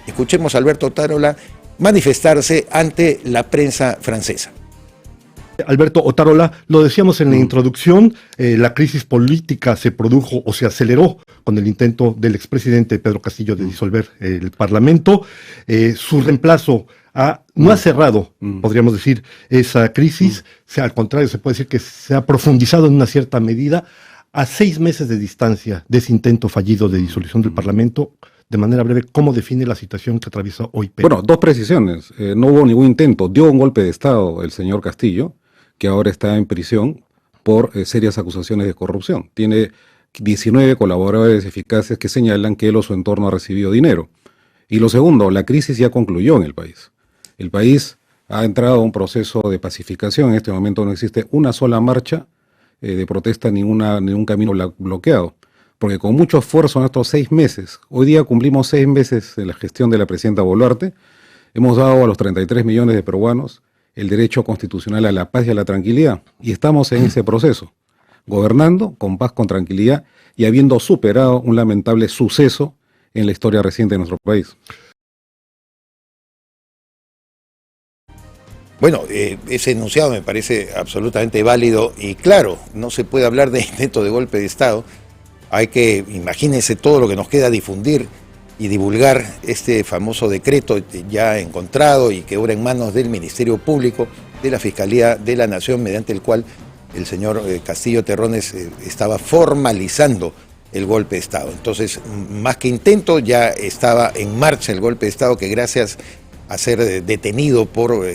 Escuchemos a Alberto Otárola manifestarse ante la prensa francesa. Alberto Otárola, lo decíamos en la introducción, la crisis política se produjo o se aceleró con el intento del expresidente Pedro Castillo de disolver el Parlamento. Su reemplazo no ha cerrado, podríamos decir, esa crisis. Al contrario, se puede decir que se ha profundizado en una cierta medida a 6 meses de distancia de ese intento fallido de disolución del Parlamento. De manera breve, ¿cómo define la situación que atraviesa hoy Perú? Bueno, dos precisiones. No hubo ningún intento. Dio un golpe de Estado el señor Castillo, que ahora está en prisión por serias acusaciones de corrupción. Tiene 19 colaboradores eficaces que señalan que él o su entorno ha recibido dinero. Y lo segundo, la crisis ya concluyó en el país. El país ha entrado a un proceso de pacificación. En este momento no existe una sola marcha de protesta, ningún camino bloqueado. Porque con mucho esfuerzo en estos 6 meses, hoy día cumplimos 6 meses de la gestión de la presidenta Boluarte, hemos dado a los 33 millones de peruanos el derecho constitucional a la paz y a la tranquilidad. Y estamos en ese proceso, gobernando con paz, con tranquilidad y habiendo superado un lamentable suceso en la historia reciente de nuestro país. Bueno, ese enunciado me parece absolutamente válido y claro, no se puede hablar de intento de golpe de Estado. Hay que, imagínense todo lo que nos queda difundir y divulgar este famoso decreto ya encontrado y que obra en manos del Ministerio Público, de la Fiscalía de la Nación, mediante el cual el señor Castillo Terrones estaba formalizando el golpe de Estado. Entonces, más que intento, ya estaba en marcha el golpe de Estado que gracias a ser detenido por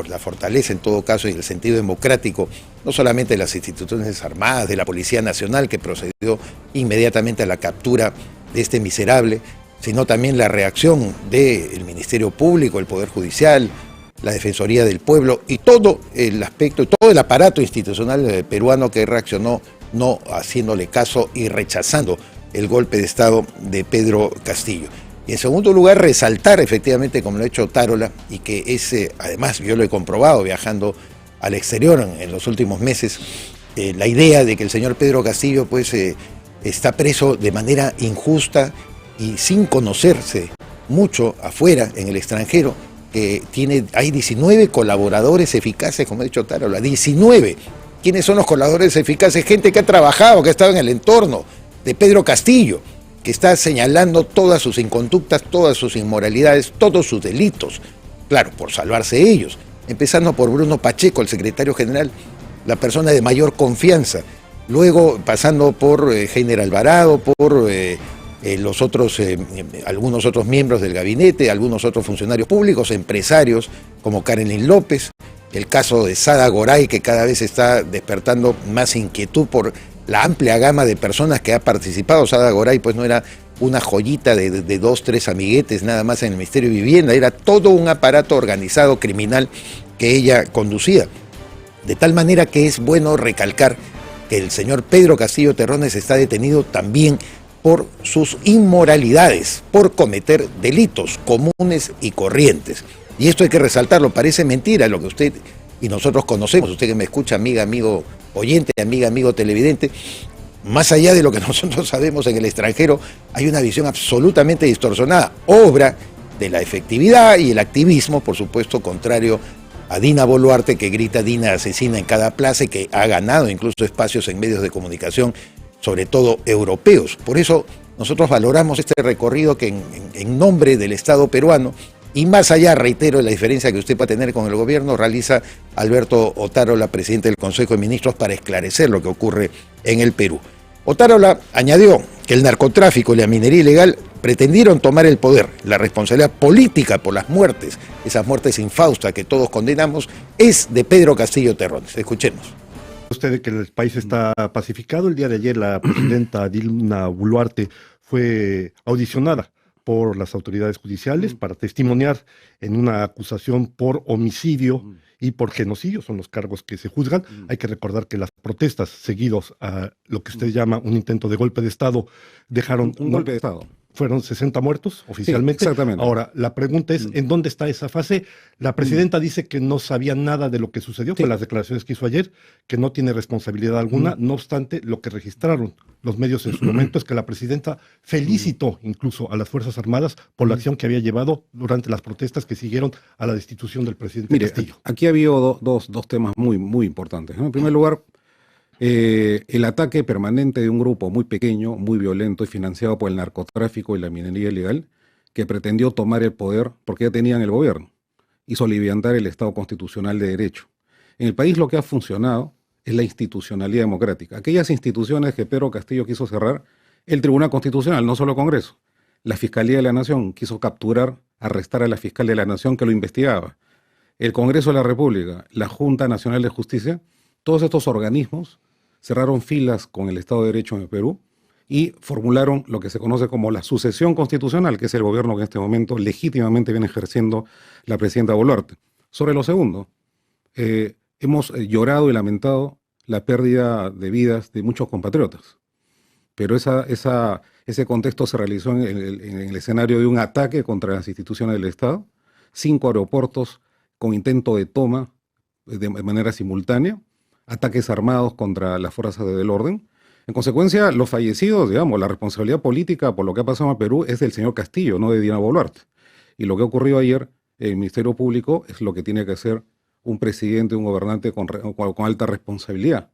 la fortaleza en todo caso y el sentido democrático, no solamente de las instituciones armadas, de la Policía Nacional que procedió inmediatamente a la captura de este miserable, sino también la reacción del Ministerio Público, el Poder Judicial, la Defensoría del Pueblo y todo el aspecto, todo el aparato institucional peruano que reaccionó no haciéndole caso y rechazando el golpe de Estado de Pedro Castillo. Y en segundo lugar, resaltar efectivamente, como lo ha hecho Otárola, y que es, además yo lo he comprobado viajando al exterior en los últimos meses, la idea de que el señor Pedro Castillo pues está preso de manera injusta y sin conocerse mucho afuera, en el extranjero, hay 19 colaboradores eficaces, como ha dicho Otárola, 19. ¿Quiénes son los colaboradores eficaces? Gente que ha trabajado, que ha estado en el entorno de Pedro Castillo, que está señalando todas sus inconductas, todas sus inmoralidades, todos sus delitos, claro, por salvarse ellos, empezando por Bruno Pacheco, el secretario general, la persona de mayor confianza, luego pasando por Heiner Alvarado, por algunos otros miembros del gabinete, algunos otros funcionarios públicos, empresarios como Karenin López, el caso de Sada Goray, que cada vez está despertando más inquietud por la amplia gama de personas que ha participado. Sada Goray pues no era una joyita de 2, 3 amiguetes nada más en el Ministerio de Vivienda, era todo un aparato organizado criminal que ella conducía. De tal manera que es bueno recalcar que el señor Pedro Castillo Terrones está detenido también por sus inmoralidades, por cometer delitos comunes y corrientes. Y esto hay que resaltarlo, parece mentira lo que usted y nosotros conocemos, usted que me escucha, amiga, amigo oyente, amiga, amigo televidente, más allá de lo que nosotros sabemos en el extranjero, hay una visión absolutamente distorsionada, obra de la efectividad y el activismo, por supuesto, contrario a Dina Boluarte, que grita Dina asesina en cada plaza y que ha ganado incluso espacios en medios de comunicación, sobre todo europeos. Por eso nosotros valoramos este recorrido que en nombre del Estado peruano, y más allá, reitero, la diferencia que usted puede tener con el gobierno, realiza Alberto Otárola, presidente del Consejo de Ministros, para esclarecer lo que ocurre en el Perú. Otárola añadió que el narcotráfico y la minería ilegal pretendieron tomar el poder. La responsabilidad política por las muertes, esas muertes infaustas que todos condenamos, es de Pedro Castillo Terrones. Escuchemos. Usted que el país está pacificado. El día de ayer la presidenta Dina Boluarte fue audicionada por las autoridades judiciales para testimoniar en una acusación por homicidio y por genocidio, son los cargos que se juzgan. Hay que recordar que las protestas seguidos a lo que usted llama un intento de golpe de Estado dejaron... Un golpe de Estado. fueron 60 muertos oficialmente. Sí, exactamente. Ahora, la pregunta es, ¿en dónde está esa fase? La presidenta dice que no sabía nada de lo que sucedió, con las declaraciones que hizo ayer, que no tiene responsabilidad alguna. No obstante, lo que registraron los medios en su momento es que la presidenta felicitó incluso a las Fuerzas Armadas por la acción que había llevado durante las protestas que siguieron a la destitución del presidente Mire, Castillo. aquí ha habido dos temas muy importantes, ¿no? En primer lugar, el ataque permanente de un grupo muy pequeño, muy violento y financiado por el narcotráfico y la minería ilegal, que pretendió tomar el poder porque ya tenían el gobierno y soliviantar el Estado constitucional de derecho. En el país lo que ha funcionado es la institucionalidad democrática. Aquellas instituciones que Pedro Castillo quiso cerrar, el Tribunal Constitucional, no solo el Congreso, la Fiscalía de la Nación quiso capturar, arrestar a la fiscal de la Nación que lo investigaba, el Congreso de la República, la Junta Nacional de Justicia, todos estos organismos cerraron filas con el Estado de Derecho en el Perú y formularon lo que se conoce como la sucesión constitucional, que es el gobierno que en este momento legítimamente viene ejerciendo la presidenta Boluarte. Sobre lo segundo, hemos llorado y lamentado la pérdida de vidas de muchos compatriotas, pero ese contexto se realizó en el escenario de un ataque contra las instituciones del Estado, 5 aeropuertos con intento de toma de manera simultánea, ataques armados contra las fuerzas del orden. En consecuencia, los fallecidos, digamos, la responsabilidad política por lo que ha pasado en Perú es del señor Castillo, no de Dina Boluarte. Y lo que ocurrió ayer en el Ministerio Público es lo que tiene que hacer un presidente, un gobernante con alta responsabilidad.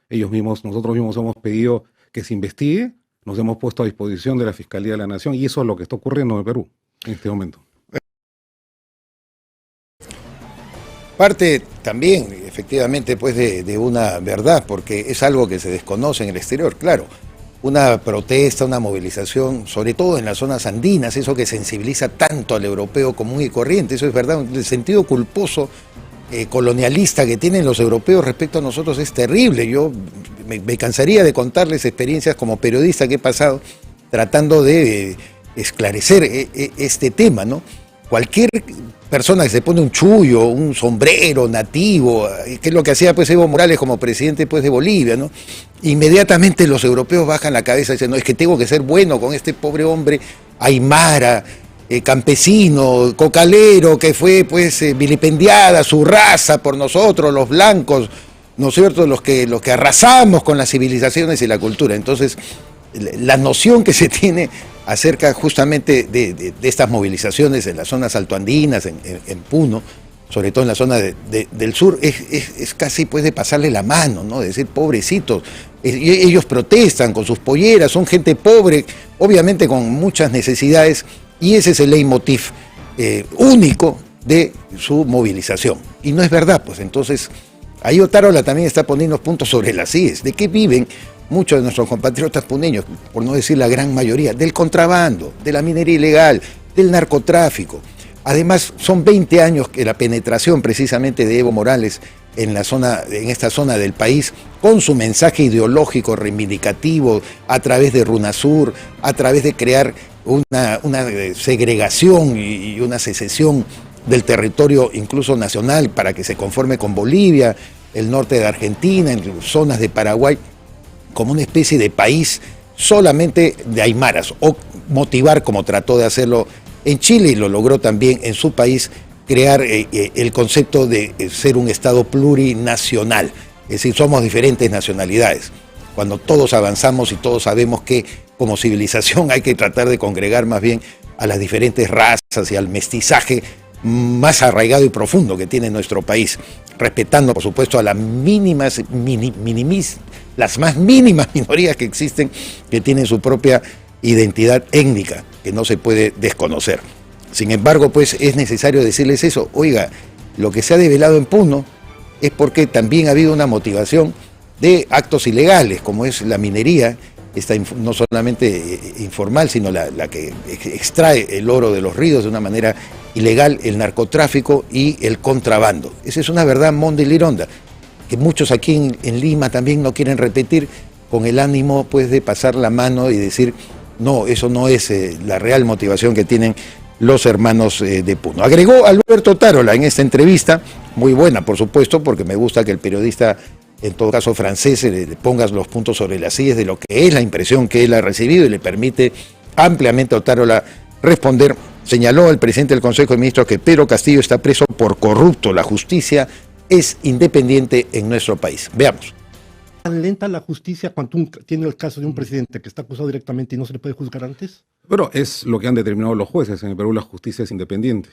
Nosotros mismos hemos pedido que se investigue, nos hemos puesto a disposición de la Fiscalía de la Nación y eso es lo que está ocurriendo en Perú en este momento. Parte también, efectivamente, pues de una verdad, porque es algo que se desconoce en el exterior, claro. Una protesta, una movilización, sobre todo en las zonas andinas, eso que sensibiliza tanto al europeo común y corriente, eso es verdad, el sentido culposo colonialista que tienen los europeos respecto a nosotros es terrible. Yo me cansaría de contarles experiencias como periodista que he pasado tratando de esclarecer este tema, ¿no? Cualquier persona que se pone un chullo, un sombrero nativo, que es lo que hacía pues Evo Morales como presidente pues de Bolivia, ¿no? Inmediatamente los europeos bajan la cabeza y dicen, no, es que tengo que ser bueno con este pobre hombre aymara, campesino, cocalero, que fue pues vilipendiada su raza por nosotros, los blancos, ¿no es cierto?, los que arrasamos con las civilizaciones y la cultura. Entonces, la noción que se tiene acerca justamente de estas movilizaciones en las zonas altoandinas, en Puno, sobre todo en la zona del sur, es casi pues de pasarle la mano, ¿no? De decir, pobrecitos, ellos protestan con sus polleras, son gente pobre, obviamente con muchas necesidades, y ese es el leitmotiv único de su movilización. Y no es verdad, pues entonces, ahí Otárola también está poniendo puntos sobre las IES. ¿De qué viven muchos de nuestros compatriotas puneños, por no decir la gran mayoría? Del contrabando, de la minería ilegal, del narcotráfico. Además, son 20 años que la penetración precisamente de Evo Morales en esta zona del país, con su mensaje ideológico reivindicativo, a través de RUNASUR, a través de crear una segregación y una secesión del territorio incluso nacional para que se conforme con Bolivia, el norte de Argentina, en zonas de Paraguay, como una especie de país solamente de aymaras, o motivar, como trató de hacerlo en Chile y lo logró también en su país, crear el concepto de ser un Estado plurinacional, es decir, somos diferentes nacionalidades. Cuando todos avanzamos y todos sabemos que como civilización hay que tratar de congregar más bien a las diferentes razas y al mestizaje más arraigado y profundo que tiene nuestro país, respetando por supuesto a las las más mínimas minorías que existen, que tienen su propia identidad étnica, que no se puede desconocer. Sin embargo, pues es necesario decirles eso. Oiga, lo que se ha develado en Puno es porque también ha habido una motivación de actos ilegales, como es la minería, no solamente informal, sino la que extrae el oro de los ríos de una manera ilegal, el narcotráfico y el contrabando. Esa es una verdad monda y lironda, que muchos aquí en Lima también no quieren repetir, con el ánimo pues de pasar la mano y decir, no, eso no es la real motivación que tienen los hermanos de Puno. Agregó Alberto Otárola en esta entrevista, muy buena por supuesto, porque me gusta que el periodista, en todo caso francés, le ponga los puntos sobre las IES de lo que es la impresión que él ha recibido y le permite ampliamente a Otárola responder. Señaló el presidente del Consejo de Ministros que Pedro Castillo está preso por corrupto. La justicia es independiente en nuestro país. Veamos. ¿Tan lenta la justicia cuando tiene el caso de un presidente que está acusado directamente y no se le puede juzgar antes? Pero es lo que han determinado los jueces. En el Perú la justicia es independiente.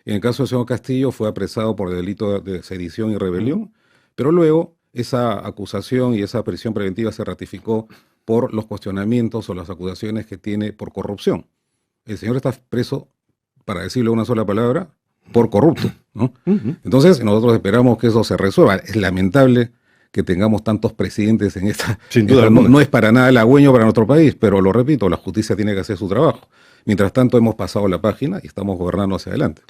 En el caso del señor Castillo fue apresado por delito de sedición y rebelión, pero luego esa acusación y esa prisión preventiva se ratificó por los cuestionamientos o las acusaciones que tiene por corrupción. El señor está preso, para decirlo una sola palabra, por corrupto, ¿no? Entonces nosotros esperamos que eso se resuelva. Es lamentable que tengamos tantos presidentes en esta... Sin duda no es para nada halagüeño para nuestro país, pero lo repito, la justicia tiene que hacer su trabajo. Mientras tanto hemos pasado la página y estamos gobernando hacia adelante.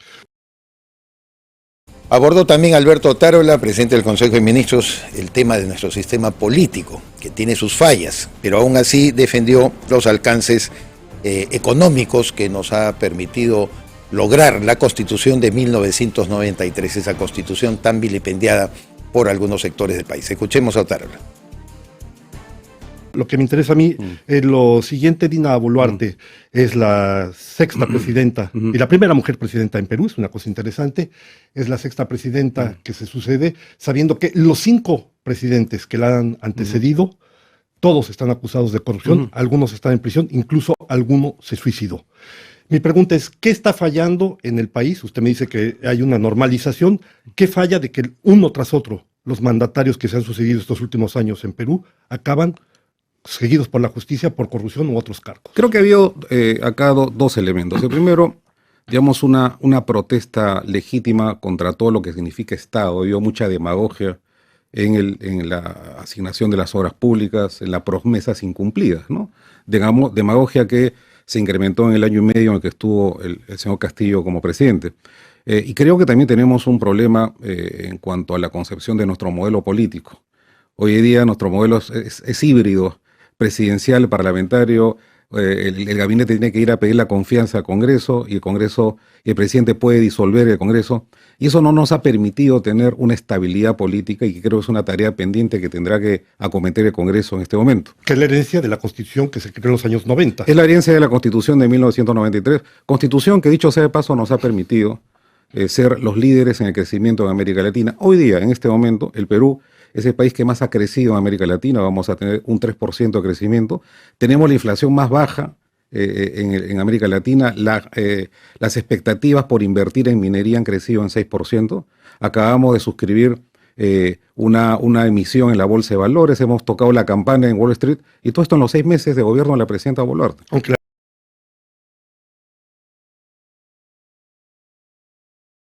Abordó también Alberto Otárola, presidente del Consejo de Ministros, el tema de nuestro sistema político, que tiene sus fallas, pero aún así defendió los alcances económicos que nos ha permitido lograr la Constitución de 1993, esa Constitución tan vilipendiada por algunos sectores del país. Escuchemos a Otárola. Lo que me interesa a mí es lo siguiente. Dina Boluarte es la sexta presidenta y la primera mujer presidenta en Perú, es una cosa interesante. Es la sexta presidenta que se sucede, sabiendo que los 5 presidentes que la han antecedido, todos están acusados de corrupción, algunos están en prisión, incluso alguno se suicidó. Mi pregunta es, ¿qué está fallando en el país? Usted me dice que hay una normalización. ¿Qué falla de que uno tras otro los mandatarios que se han sucedido estos últimos años en Perú acaban seguidos por la justicia por corrupción u otros cargos? Creo que ha habido acá dos elementos. El primero, digamos, una protesta legítima contra todo lo que significa Estado. Ha habido mucha demagogia en la asignación de las obras públicas, en las promesas incumplidas, ¿no? Digamos, demagogia que se incrementó en el año y medio en el que estuvo el señor Castillo como presidente. Y creo que también tenemos un problema en cuanto a la concepción de nuestro modelo político. Hoy en día nuestro modelo es híbrido, presidencial, parlamentario. El gabinete tiene que ir a pedir la confianza al Congreso y el presidente puede disolver el Congreso. Y eso no nos ha permitido tener una estabilidad política y que creo que es una tarea pendiente que tendrá que acometer el Congreso en este momento. Que es la herencia de la Constitución que se creó en los años 90. Es la herencia de la Constitución de 1993, Constitución que, dicho sea de paso, nos ha permitido ser los líderes en el crecimiento en América Latina. Hoy día, en este momento, el Perú es el país que más ha crecido en América Latina, vamos a tener un 3% de crecimiento. Tenemos la inflación más baja en América Latina, las expectativas por invertir en minería han crecido en 6%. Acabamos de suscribir una emisión en la Bolsa de Valores, hemos tocado la campana en Wall Street, y todo esto en los 6 meses de gobierno de la presidenta Boluarte. Aunque